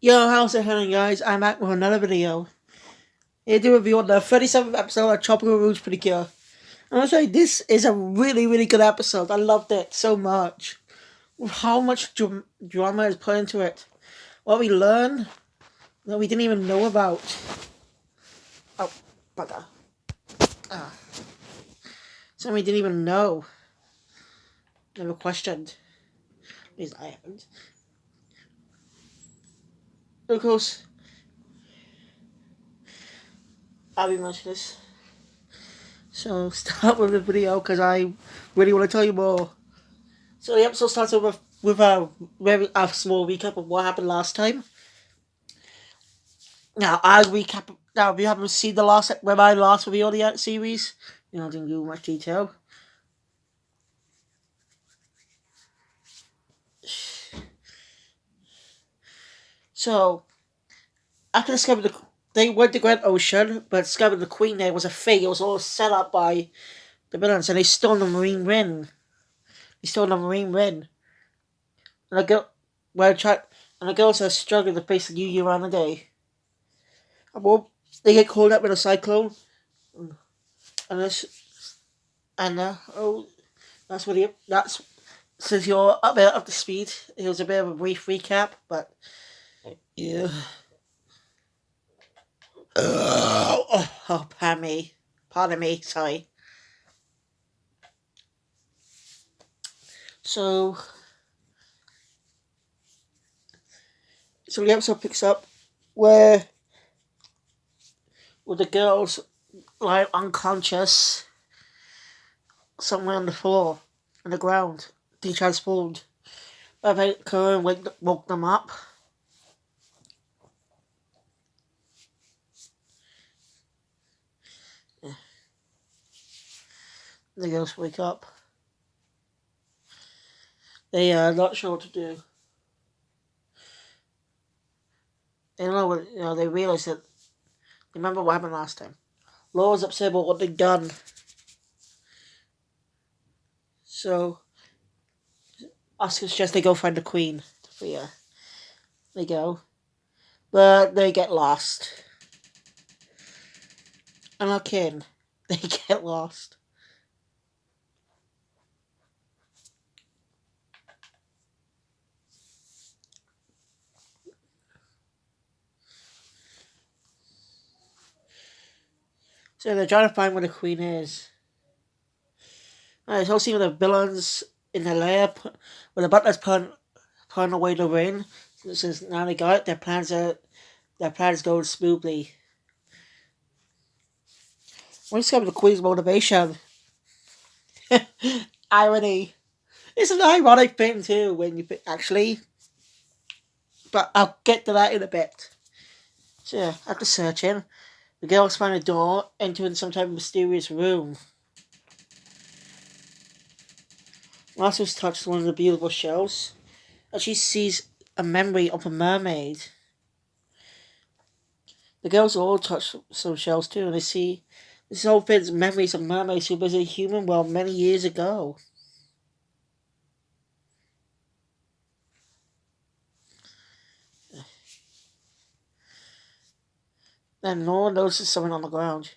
Yo, how's it going, guys? I'm back with another video. Here to review on the 37th episode of Tropical-Rouge Precure. I'm gonna say this is a really good episode. I loved it so much. With how much drama is put into it. What we learn that we didn't even know about. Oh, bugger. Ah. Something we didn't even know. Never questioned. At least I haven't. Of course, I'll be mentioning this. So start with the video because I really want to tell you more. So the episode starts with a small recap of what happened last time. Now I'll recap. Now if you haven't seen the last when I last reviewed the series, didn't do much detail. So after discovering they went to Grand Ocean, but discovered the Queen there was a fake. It was all set up by the villains, and they stole the Marine Ring. And the girl, and the girls are struggling to face the New Year on the day. And well, they get caught up in a cyclone, and this, and that's what that's since you're a bit up to speed. It was a bit of a brief recap, but yeah. Pardon me, sorry. So the episode picks up where the girls lie unconscious somewhere on the floor, on the ground. They transformed. But then Cohen woke them up. The girls wake up. They are not sure what to do. They don't know what, they realize that. Remember what happened last time. Laura's upset about what they've done. So, Oscar suggests they go find the Queen. Yeah, they go. But they get lost. I'm not kidding. They get lost. So they're trying to find where the Queen is. It's all seen with the villains in the lair, where the butler's putting away the ring. So since now they got it, their plans go smoothly. We discover the Queen's motivation. Irony. It's an ironic thing too when you actually. But I'll get to that in a bit. So yeah, after searching, the girls find a door entering some type of mysterious room. Martha's touched one of the beautiful shells, and she sees a memory of a mermaid. The girls all touch some shells too, and they see this whole thing's memories of mermaids who visited the human world many years ago. Then Nora notices something on the ground.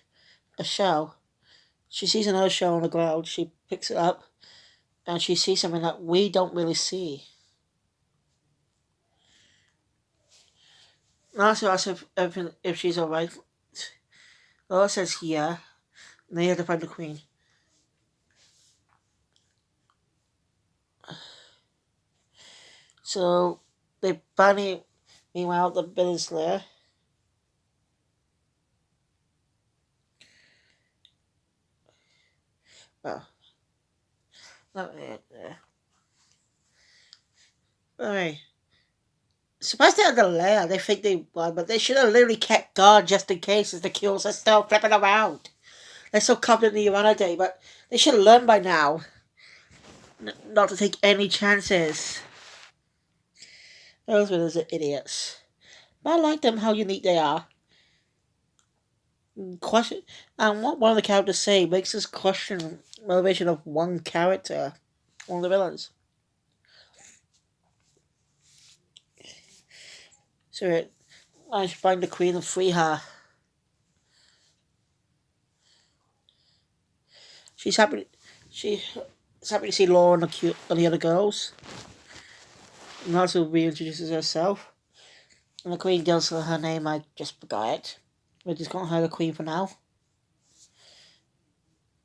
A shell. She sees another shell on the ground. She picks it up. And she sees something that we don't really see. Nasa asks if she's alright. Laura says yeah. And they have to find the Queen. So they finally, meanwhile, the villain's lair. Well, not yet there. Alright. Supposed to have the lair, they think they won, but they should have literally kept guard just in case as the kills are still flipping around. They're so confident in the Urana Day, but they should have learned by now not to take any chances. Those villains are idiots. But I like them, how unique they are. Question, and what one of the characters say makes us question motivation of one character, one of the villains. So I should find the queen and free her. She's happy. She's happy to see Laura and the other girls. And also reintroduces herself. And the queen tells her her name. I just forgot it. We're just calling her the queen for now.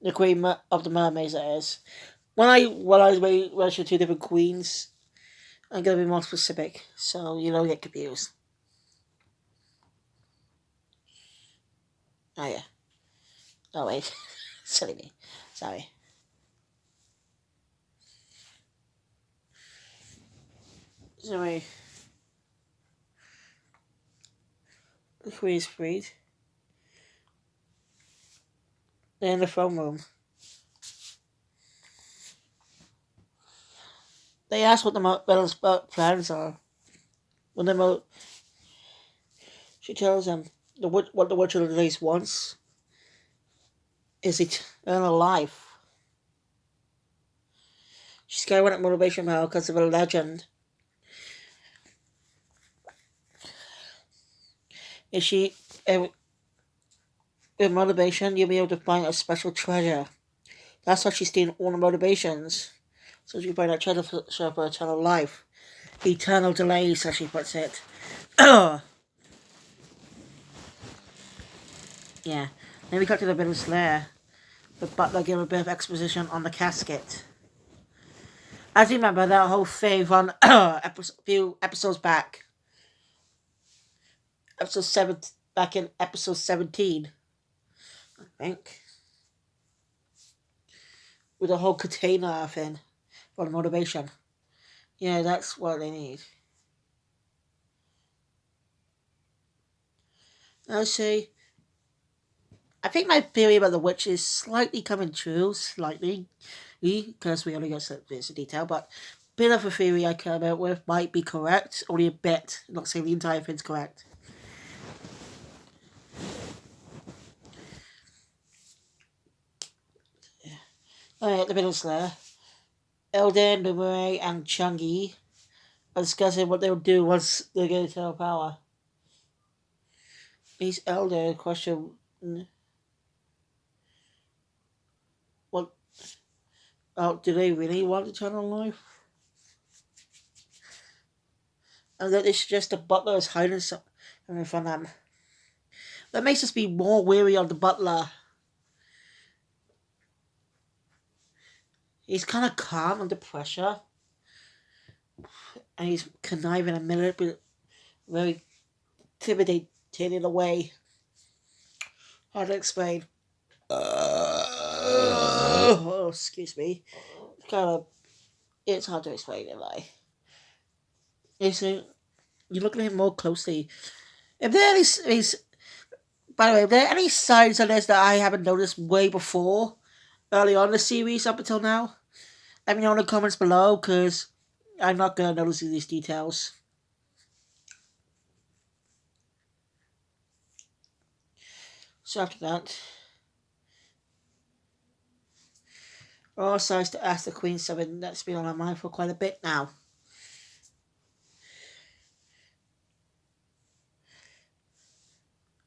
The queen of the mermaids, that is. When I mention two different queens, I'm gonna be more specific, so you don't get confused. Oh yeah. Oh wait, silly me. Sorry. Sorry. The queen's freed. They're in the throne room. They ask what the Bella's plans are. When she tells them what the Witch of the Days wants is eternal life. She's got one motivation now because of a legend. If she with motivation, you'll be able to find a special treasure. That's why she's doing all the motivations. So she can find that treasure for eternal life. Eternal delays, as she puts it. Yeah. Then we got to the Villain's Lair. The butler gave a bit of exposition on the casket. As you remember, that whole thing from few episodes back. Back in episode 17. I think. With the whole container thing. For the motivation. Yeah, that's what they need. I think my theory about the witch is slightly coming true, slightly, because we only got some bits of detail, but a bit of a theory I came out with might be correct, only a bit, not saying the entire thing's correct. Yeah. Alright, the Villain's Lair. Elden, Numere, and Chungi are discussing what they'll do once they get eternal power. These Elder question what do they really want eternal life? And that they suggest the butler is hiding something from them. That makes us be more wary of the butler. He's kind of calm under pressure. And he's conniving and manipulative, very intimidating in a way. Hard to explain. Oh, excuse me. It's hard to explain in like. You look at him more closely. If there is, by the way, if there are any signs on this that I haven't noticed way before, early on in the series up until now, let me know in the comments below, because I'm not going to notice these details. So after that, Laura decides to ask the Queen something that's been on her mind for quite a bit now.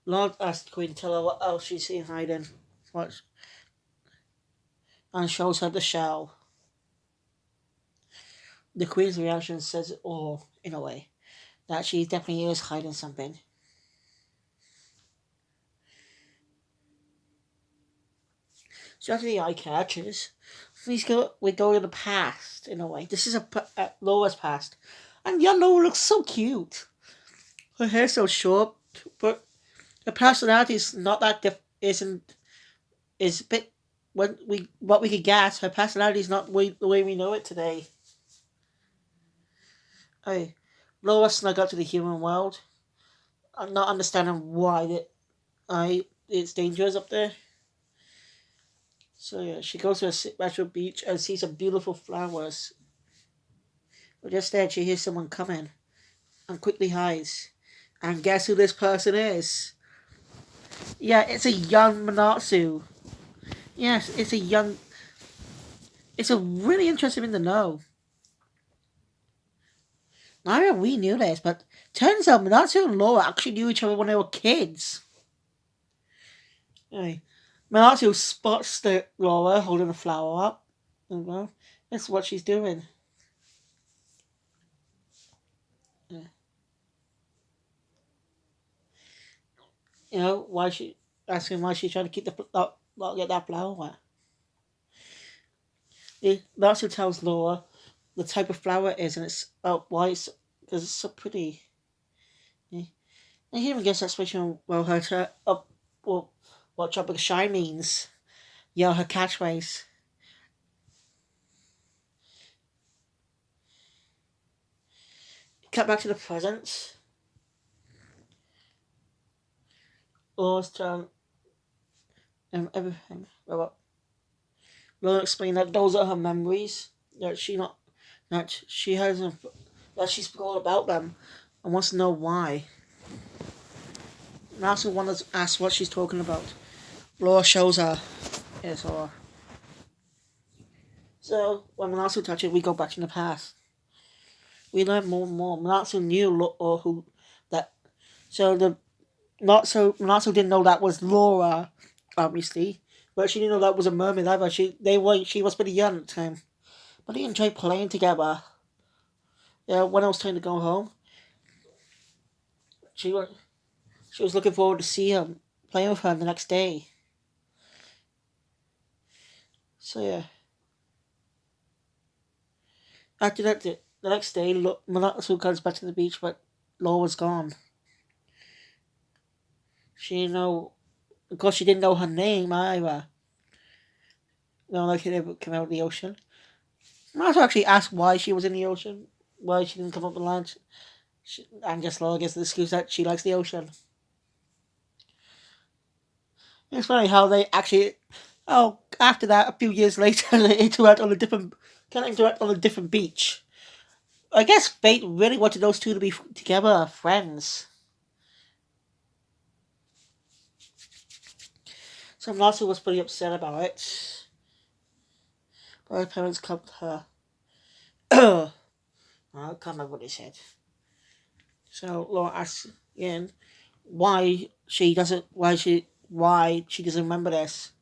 Laura asks the Queen to tell her what else she's seen hiding, and shows her the shell. The Queen's reaction says it all, in a way, that she definitely is hiding something. So after the eye catches, we go to the past, in a way. This is Laura's past. And young Laura looks so cute. Her hair's so short, but her personality is not that is a bit what we could guess. Her personality is not the way we know it today. Hey, Laura snuck up to the human world. I'm not understanding why it's dangerous up there. So yeah, she goes to a special beach and sees some beautiful flowers. But just then she hears someone coming and quickly hides. And guess who this person is? Yeah, it's a young Manatsu. Yes, it's a really interesting thing to know. Now we knew this, but Turns out Minato and Laura actually knew each other when they were kids. Anyway, Minato spots the Laura holding a flower up. And well, that's what she's doing. Yeah. You know, why she asking why she's trying to keep not get that flower wet. Minato tells Laura the type of flower it is, and it's why it's because it's so pretty. Yeah. And he even gives an explanation well her well, what Tropical Shine means. You know, her catchphrase. Cut back to the present. Laura's turn and everything. Laura explained that those are her memories. That she hasn't that she's forgot about them and wants to know why. And also wants to ask what she's talking about. Laura shows her. Yes, Laura. So when Minato touches it, we go back in the past. We learn more and more. Minato knew or who that. So Minato didn't know that was Laura, obviously, but she didn't know that was a mermaid either. She was pretty young at the time, but they enjoyed playing together. Yeah, when I was trying to go home, she was looking forward to see him playing with her the next day. So yeah. After that, the next day, Minato comes back to the beach, but Laura's gone. She didn't know, of course, she didn't know her name either. No, like she never came out of the ocean. Minato actually asked why she was in the ocean, why she didn't come up with land, and just Laura gives the excuse that she likes the ocean. It's funny how they actually, after that, a few years later, they interact on a different beach. I guess Fate really wanted those two to be together, friends. So Minato was pretty upset about it. But her parents comfort her. I can't remember what they said. So Laura asks again why she doesn't remember this.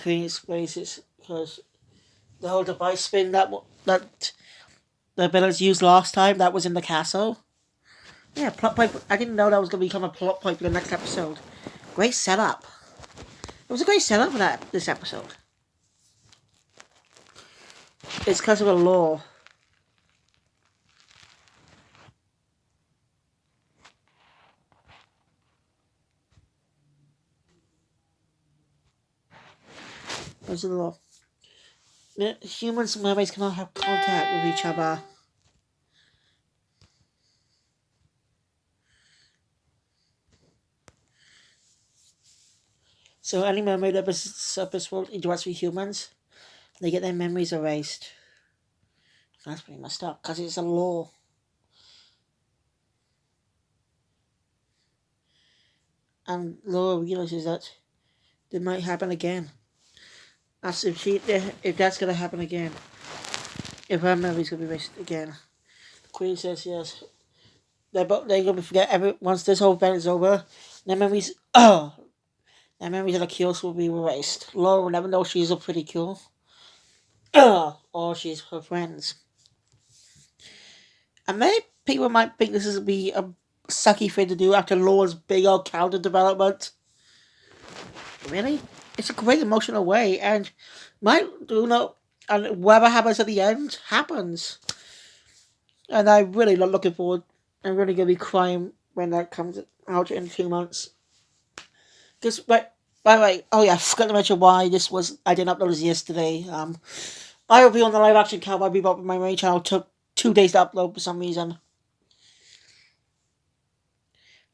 Queen explains it because the whole device spin that the villains used last time that was in the castle. Yeah, plot point. I didn't know that was going to become a plot point for the next episode. Great setup. It was a great setup for this episode. It's because of the law. There's a law. Humans and mermaids cannot have contact with each other. So any mermaid that visits the surface world interacts with humans, they get their memories erased. That's pretty messed up, because it's a law. And Laura realizes that it might happen again. As if that's gonna happen again. If her memory's gonna be erased again. The Queen says yes. They're gonna forget once this whole event is over, their memories of the kills will be erased. Laura will never know she's a pretty kill. Or she's her friends. And many people might think this is be a sucky thing to do after Laura's big old character development. Really? It's a great emotional way, and and whatever happens at the end happens. And I'm really not looking forward. I'm really gonna be crying when that comes out in 2 months. Because by the way, oh yeah, I forgot to mention why I didn't upload this yesterday. I will be on the live action Cowboy Bebop on my main channel. Took 2 days to upload for some reason.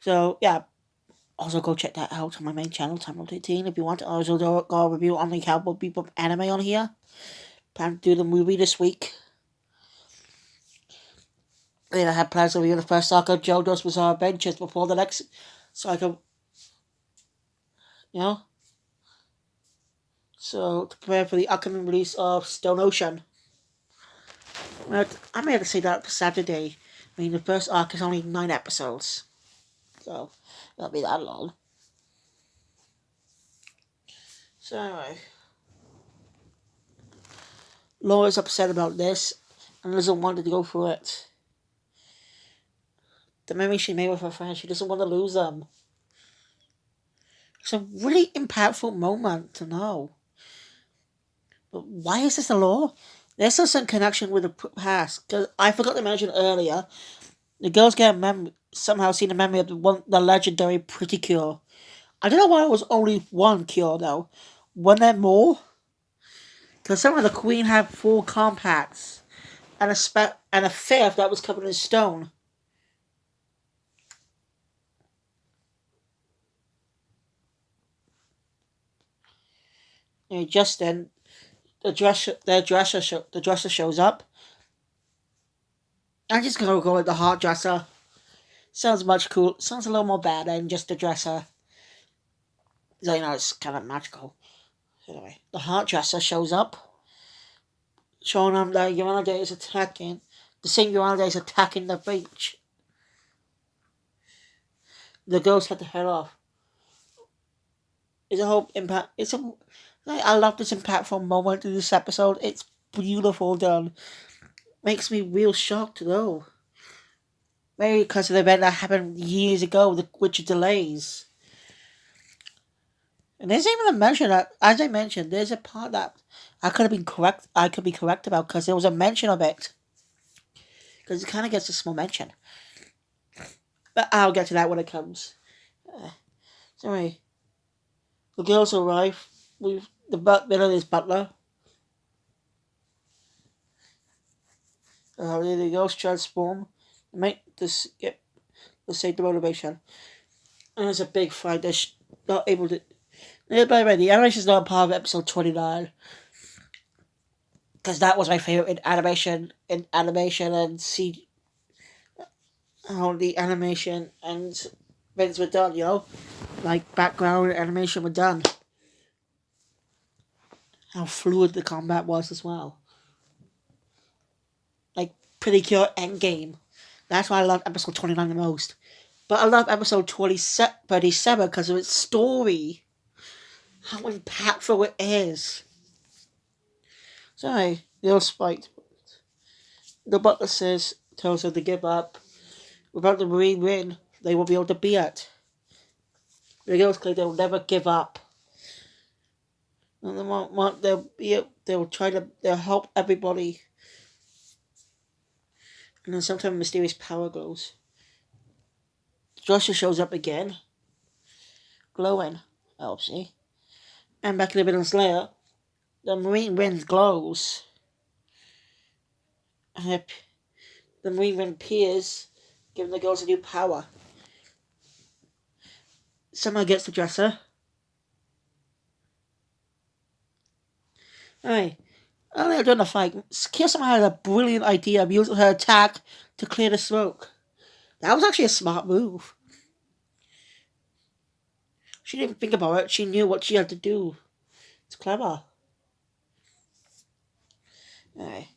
So yeah, also go check that out on my main channel, Time 18. If you want to also do a review on the Cowboy Bebop anime on here. Plan to do the movie this week. Then I had plans to review the first arc of JoJo's Bizarre Adventures before the next, so I can, so to prepare for the upcoming release of Stone Ocean. I may have to say that for Saturday. I mean, the first arc is only 9 episodes. So, it won't be that long. So anyway, Laura's upset about this and doesn't want to go through it. The memory she made with her friends, she doesn't want to lose them. It's a really impactful moment to know. But why is this the law? There's still some connection with the past. Because I forgot to mention earlier, the girls get somehow seen the memory of the legendary Precure. I don't know why it was only one cure though. Wasn't there more? Because somehow the queen had 4 compacts and a fifth that was covered in stone. And just then, the dresser shows up. I'm just gonna go with the hot dresser. Sounds much cool. Sounds a little more bad than just the dresser. So, it's kind of magical. Anyway, the hot dresser shows up, showing them that Uranide is attacking. The same Uranide is attacking the beach. The girls had to head off. It's a whole impact. I love this impactful moment in this episode. It's beautiful done. Makes me real shocked though. Maybe because of the event that happened years ago, which delays. And there's even a mention that, as I mentioned, there's a part that I could be correct about because there was a mention of it. Because it kind of gets a small mention. But I'll get to that when it comes. So anyway, the girls arrive with the villainous butler. The girls transform, make this get the same motivation. And there's a big fight. They're not able to. By the way, the animation is not part of episode 29. Because that was my favorite in animation and see how the animation and things were done, like background animation were done. How fluid the combat was as well. Like Precure Endgame. That's why I love episode 29 the most. But I love episode 37 because of its story. How impactful it is. So, they'll spite. The butler tells her to give up. Without the Marine win, they won't be able to beat it. The girls claim they'll never give up. And they'll help everybody. And then sometimes mysterious power glows. Joshua shows up again. Glowing. Obviously. And back in the villain's lair, the Marine wind glows. And the Marine wind appears, giving the girls a new power. Someone gets the dresser. Alright. Earlier during the fight, Kill somehow had a brilliant idea of using her attack to clear the smoke. That was actually a smart move. She didn't think about it. She knew what she had to do. It's clever. Alright.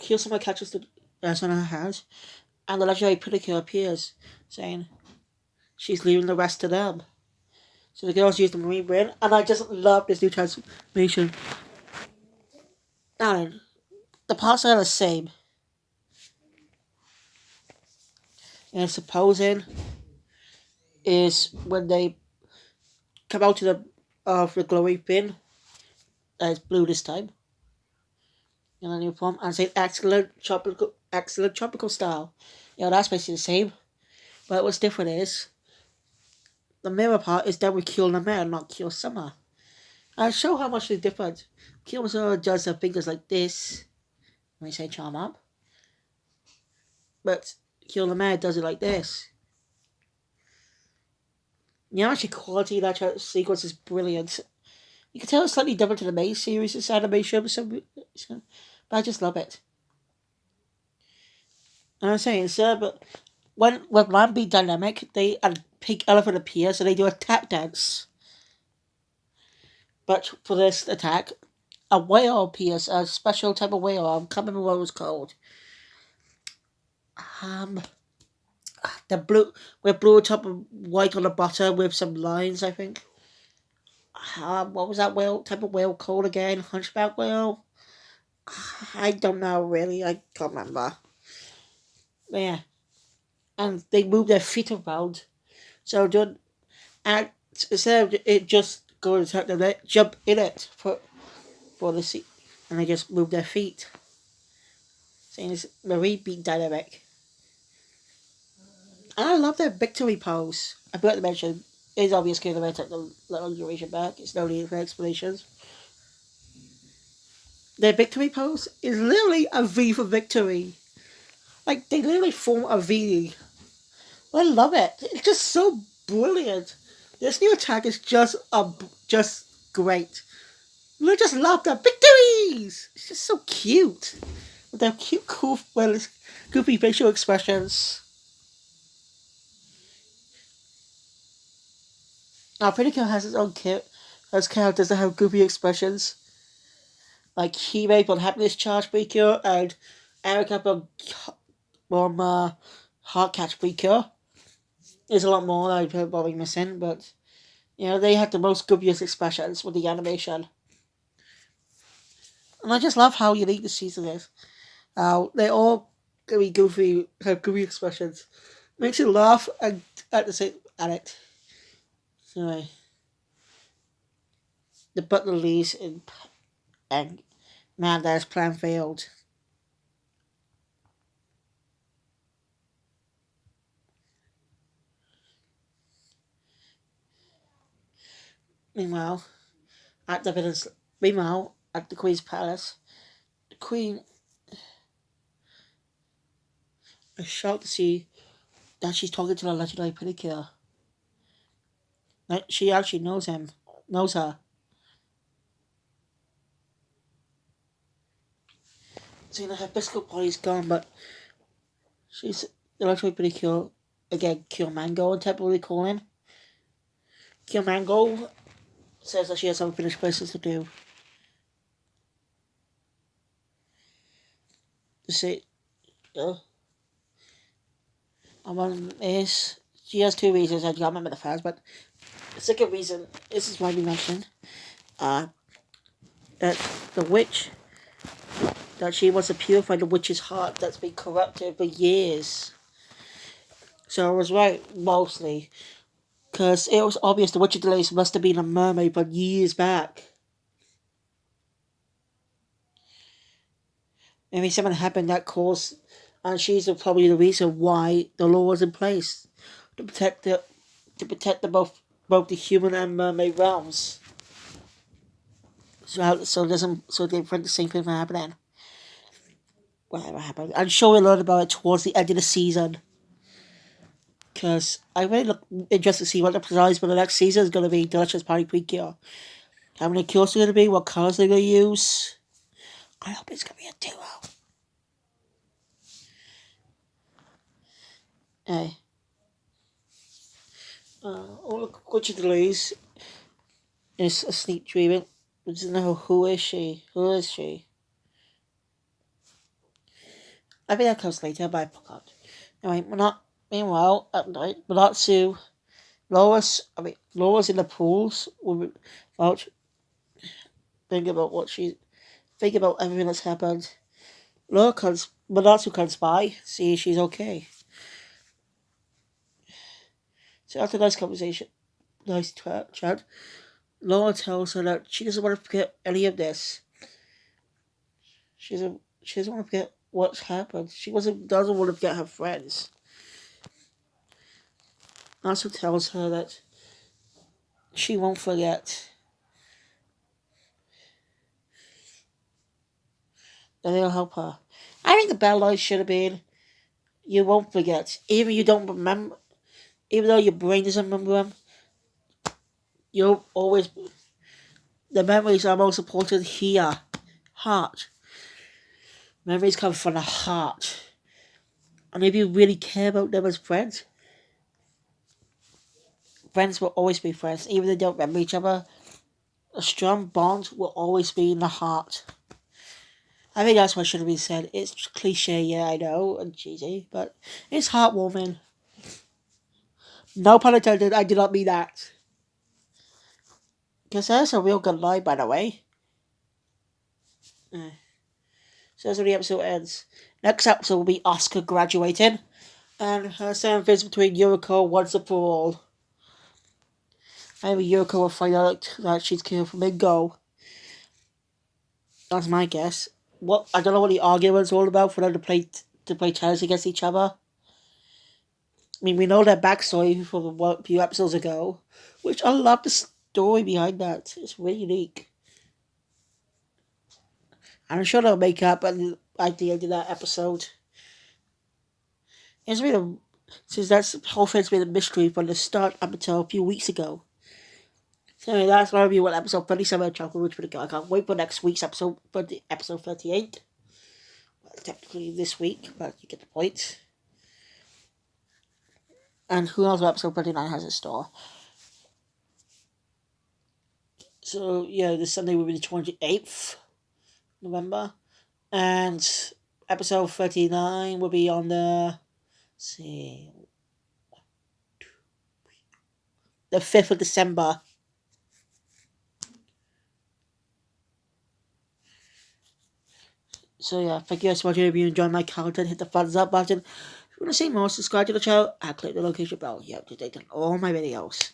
Kill someone catches the dress on her hands, and the legendary Precure appears, saying she's leaving the rest to them. So the girls use the Marine Wind, and I just love this new transformation. Now then, the parts are the same. And supposing is when they come out to the glowing fin, it's blue this time, in a new form, and say excellent tropical style. That's basically the same. But what's different is the mirror part is done with Kill the Mare, not Kill Summer. I'll show how much the difference. Kill Summer does her fingers like this when you say charm up. But Kill the Mare does it like this. Actually quality of that sequence is brilliant. You can tell it's slightly different to the main series, this animation, but I just love it. And I'm saying, but when Land be dynamic, they a pink elephant appears and they do a tap dance. But for this attack, a whale appears, a special type of whale. I can't remember what it was called. Um, the blue with blue top and white on the bottom with some lines, I think. What was that whale type of whale called again? Hunchback whale? I don't know really. I can't remember. But yeah, and they move their feet around. So don't and instead of it just going to attack them, they jump in it for the seat, and they just move their feet. Saying it's Marie beat dynamic. And I love their victory pose. I forgot to mention, it's obvious because they took the little duration back. It's no need for explanations. Their victory pose is literally a V for victory. Like, they literally form a V. I love it. It's just so brilliant. This new attack is just great. I just love their victories. It's just so cute. With their cute, cool, goofy facial expressions. Now, Precure has its own kit. Those characters that have goofy expressions. Like He-Ray on Happiness Charge Precure and Erica on Heart Catch Precure. There's a lot more that I'd probably missing, but they have the most goofiest expressions with the animation. And I just love how unique the season is. They all have goofy expressions. Makes you laugh at it. Anyway, the butler leaves and Manda's plan failed. Meanwhile, at the Queen's palace, the Queen is shocked to see that she's talking to the legendary Precure. Like, she actually knows her. So her physical body's gone, but she's the legendary Precure again. Cure Mango, and temporarily calling. Cure Mango says that she has unfinished business to do. To say, and one is she has two reasons. I can't remember the first, but the second reason, this is why we mentioned, that the witch, that she wants to purify the witch's heart that's been corrupted for years. So I was right, mostly, because it was obvious the witch of Delays must have been a mermaid from years back. Maybe something happened that caused, and she's probably the reason why the law was in place to protect both the human and mermaid realms. So they prevent the same thing from happening. Whatever happened. I'm sure we'll learn about it towards the end of the season. Because I really look interested to see what the prize for the next season is going to be. Delicious Party Precure. How many cures are going to be? What colours they're going to use? I hope it's going to be a duo. Hey. Look, Witch of Delays is asleep dreaming. I don't know who is she. I think that comes later, but I forgot. Anyway, meanwhile, at night, Laura's in the pools about thinking about everything that's happened. Monatsu comes by, see she's okay. So after a nice conversation, nice chat, Laura tells her that she doesn't want to forget any of this. She doesn't want to forget what's happened. She doesn't want to forget her friends. Also tells her that she won't forget. That they'll help her. I think the battle line should have been, you won't forget. Even you don't remember, even though your brain doesn't remember them, you'll always, the memories are most important here. Heart. Memories come from the heart. And if you really care about them as friends will always be friends. Even if they don't remember each other, a strong bond will always be in the heart. I think that's what should have been said. It's cliche, yeah, I know, and cheesy, but it's heartwarming. No pun intended, I did not mean that. Because that's a real good line, by the way. So that's where the episode ends. Next episode will be Oscar graduating, and her second visit between Yuriko once and for all. Maybe Yuriko will find out that she's killed Flamingo. That's my guess. What I don't know what the argument's all about for them to play tennis against each other. I mean, we know their backstory from a few episodes ago, which I love the story behind that. It's really unique. And I'm sure they'll make up at the end of that episode. It's been since that whole thing's been a mystery from the start up until a few weeks ago. So anyway, that's my review on episode 37 of Tropical-Rouge Precure. I can't wait for next week's episode, for the episode 38. Well, technically this week, but you get the point. And who knows what episode 39 has in store. So, yeah, this Sunday will be the 28th November. And episode 39 will be on the... see... the 5th of December. So yeah, thank you guys for watching. If you enjoyed my content, hit the thumbs up button. If you want to see more, subscribe to the channel and click the notification bell. You're up to date on all my videos.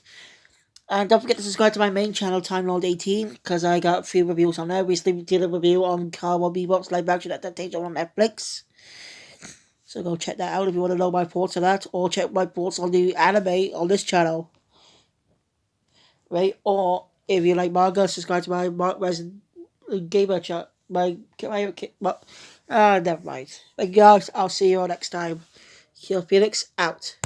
And don't forget to subscribe to my main channel, TimeLord18, because I got a few reviews on there. Recently did a review on Cowboy Bebop's live action adaptation on Netflix. So go check that out if you want to know my thoughts on that, or check my thoughts on the anime on this channel. Right? Or if you like manga, subscribe to my Mark Resin gamer chat. Never mind. But guys, I'll see you all next time. Kill Felix out.